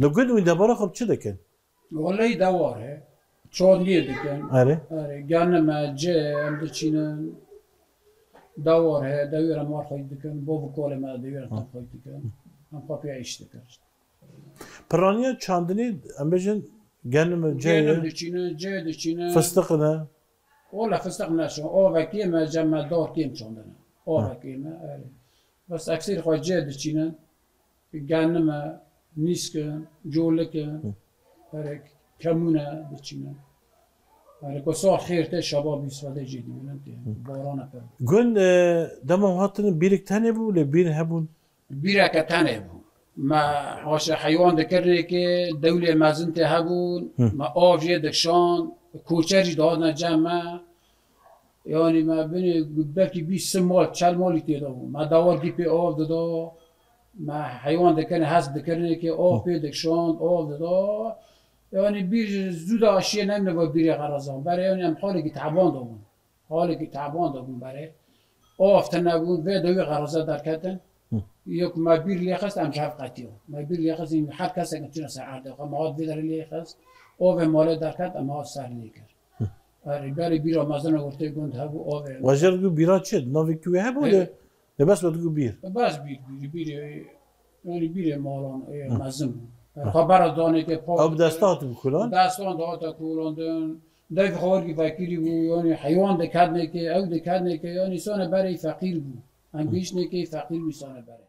نقول وين دبارة خب شو دكان؟ والله دواره چالیه دکن آره گرنه ما جه هم دچینن دواره دویره مار خواهید دکن با وکاله ما دویره تب خواهید دکن هم پاپی عیش دکن پرانیا چاندنی ام بجن گرنم گرنم جه دچینه جه دچینه فستق نه ولا فستق نشون آوکی ما جمع دار کیم چاندنه آوکی ما بس اکثر خواهد جه دچینه گرنه ما نیسکن جولکن برای کمونه دچینه برای که سال خیرته شباب بیسواده جدی بینن که بارانه پر گون دمام هاتن بیرک تنه بو لی بیر هبون بیره که تنه بود ما هاش حیوان دکرده که دوله مزنته هبون ما آویه دکشان کوچری دادن جمع یعنی ما بینه بلکی 20 مال 40 مالی تیده بود ما دوار گیپی آف دادا ما حیوان دکنه هست دکرده که آف پی دکشان آف دادا یعنی بیر زود آشیه نمیده با بیر غرازان برای یعنی هم حالی که تعبان دابون برای آفت نبون و دوی غرازه در کردن یک ما بیر لیخست هم جهب قطیه ما بیر لیخست این هر کسی که چونه سر عرده ما هاد بیدر لیخست آف ماله در کرد اما هاد سر لیکر برای بیر آمازن ورته گند هبو آف واجر گو بیرا چه ناوی کوی هبو لی بس بدو بیر بس بیر یعنی بیر مالان مزم خبر دانه که آب دستات بکلان دستان داتا کولاندن دایف خورگی فقیری بود یعنی حیوان دکرد نه که او دکرد نه که یعنی سانه برای فقیر بود انگیش نه که فقیر میسانه برای